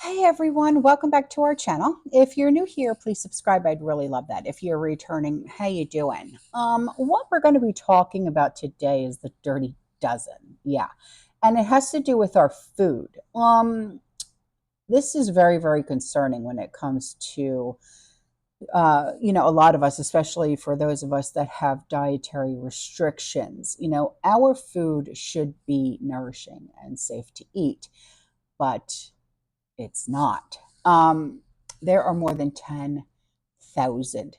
Hey everyone, welcome back to our channel. If you're new here, please subscribe. I'd really love that. If you're returning, how you doing? What we're going to be talking about today is the dirty dozen. Yeah. And it has to do with our food. This is very, very concerning when it comes to a lot of us, especially for those of us that have dietary restrictions. Our food should be nourishing and safe to eat, but it's not. There are more than 10,000,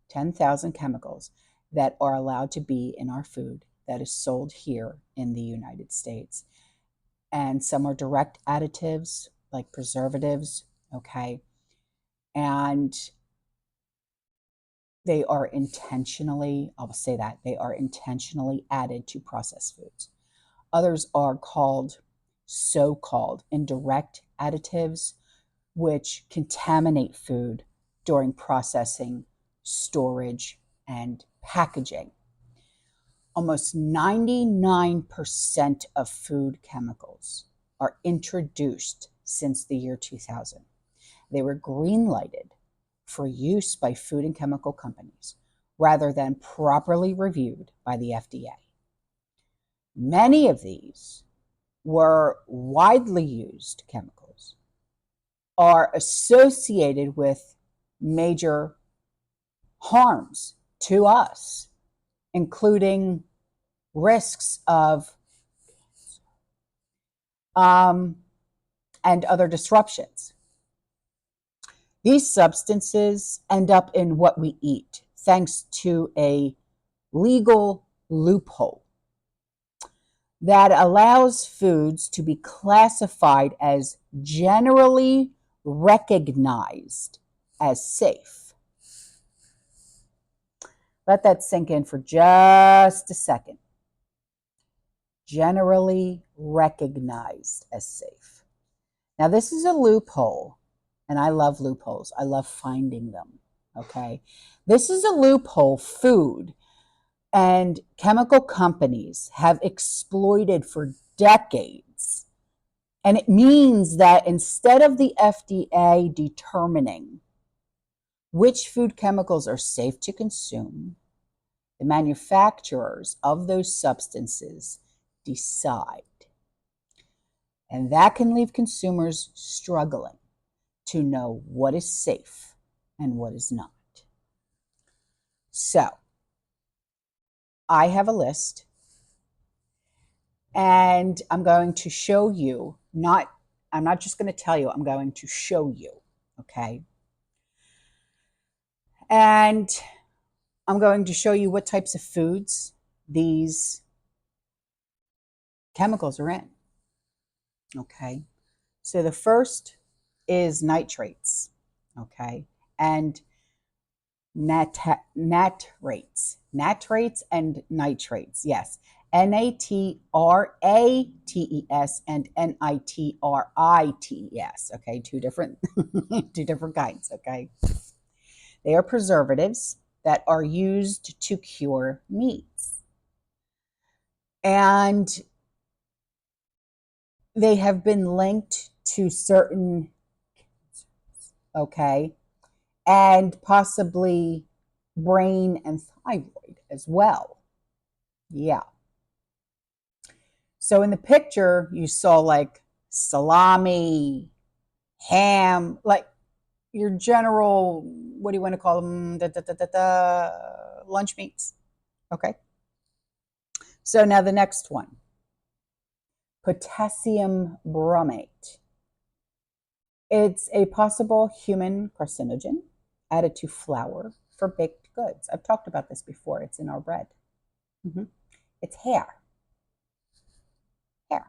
10,000 chemicals that are allowed to be in our food that is sold here in the United States. And some are direct additives like preservatives, okay? And they are intentionally, I'll say that, they are intentionally added to processed foods. Others are called so-called indirect additives, which contaminate food during processing, storage, and packaging. Almost 99% of food chemicals are introduced since the year 2000. They were green-lighted for use by food and chemical companies rather than properly reviewed by the FDA. Many of these were widely used chemicals are associated with major harms to us, including risks of and other disruptions. These substances end up in what we eat thanks to a legal loophole that allows foods to be classified as generally recognized as safe. Let that sink in for just a second. Generally recognized as safe. Now, this is a loophole, and I love loopholes. I love finding them, okay? This is a loophole food and chemical companies have exploited for decades. And it means that instead of the FDA determining which food chemicals are safe to consume, the manufacturers of those substances decide. And that can leave consumers struggling to know what is safe and what is not. So, I have a list, and I'm going to show you, I'm not just going to tell you, I'm going to show you, okay? And I'm going to show you what types of foods these chemicals are in, okay? So the first is nitrates, okay? And natrates and nitrates, yes. Natrates and nitrites, okay? Two different kinds, okay? They are preservatives that are used to cure meats. And they have been linked to certain, okay, and possibly brain and thyroid as well. Yeah. So in the picture, you saw like salami, ham, like your general, what do you want to call them? Lunch meats. Okay. So now the next one, potassium bromate. It's a possible human carcinogen added to flour for baked goods. I've talked about this before. It's in our bread. It's hair. Yeah.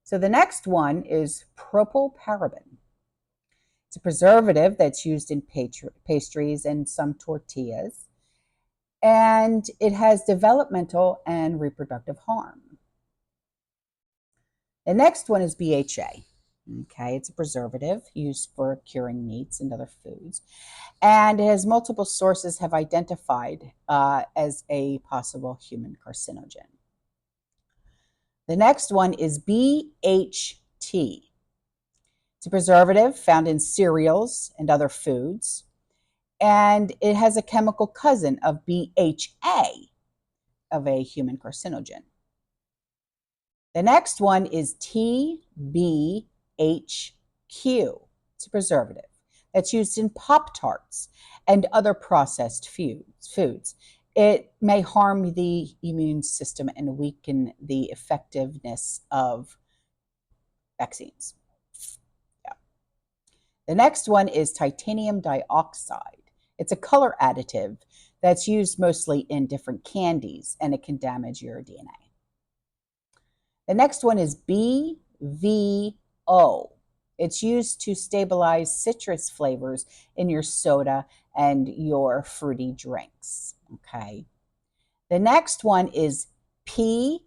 So the next one is propylparaben. It's a preservative that's used in pastries and some tortillas. And it has developmental and reproductive harm. The next one is BHA. Okay, it's a preservative used for curing meats and other foods. And as multiple sources have identified as a possible human carcinogen. The next one is BHT. It's a preservative found in cereals and other foods, and it has a chemical cousin of BHA, of a human carcinogen. The next one is TBHQ. It's a preservative that's used in Pop-Tarts and other processed foods. It may harm the immune system and weaken the effectiveness of vaccines. Yeah. The next one is titanium dioxide. It's a color additive that's used mostly in different candies, and it can damage your DNA. The next one is BVO. It's used to stabilize citrus flavors in your soda and your fruity drinks. Okay. The next one is PFAs,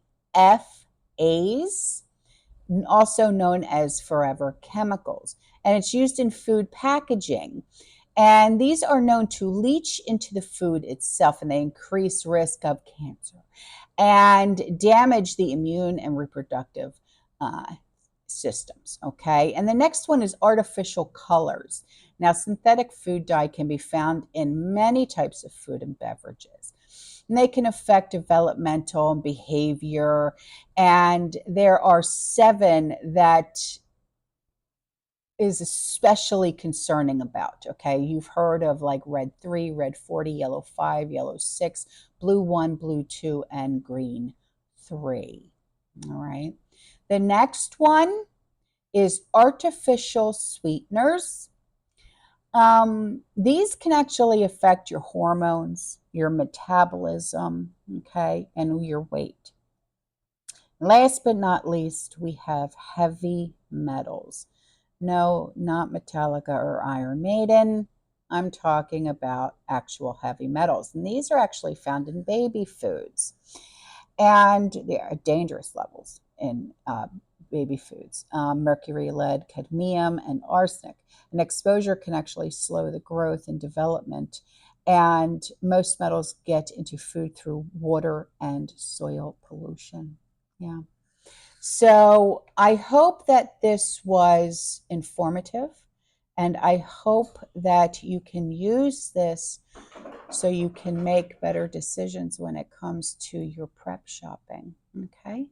also known as forever chemicals, and it's used in food packaging. And these are known to leach into the food itself, and they increase risk of cancer and damage the immune and reproductive systems. Okay. And the next one is artificial colors. Now, synthetic food dye can be found in many types of food and beverages. And they can affect developmental behavior. And there are 7 that is especially concerning about. Okay, you've heard of like red 3, red 40, yellow 5, yellow 6, blue 1, blue 2, and green 3. All right. The next one is artificial sweeteners. These can actually affect your hormones, your metabolism, okay, and your weight. Last but not least, we have heavy metals. No, not Metallica or Iron Maiden. I'm talking about actual heavy metals. And these are actually found in baby foods. And they are dangerous levels in baby foods. Mercury, lead, cadmium, and arsenic. And exposure can actually slow the growth and development. And most metals get into food through water and soil pollution. Yeah. So I hope that this was informative, and I hope that you can use this so you can make better decisions when it comes to your prep shopping. Okay.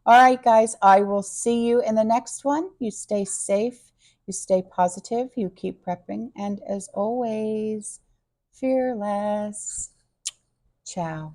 All right, guys, I will see you in the next one. You stay safe, you stay positive, you keep prepping, and as always, fearless. Ciao.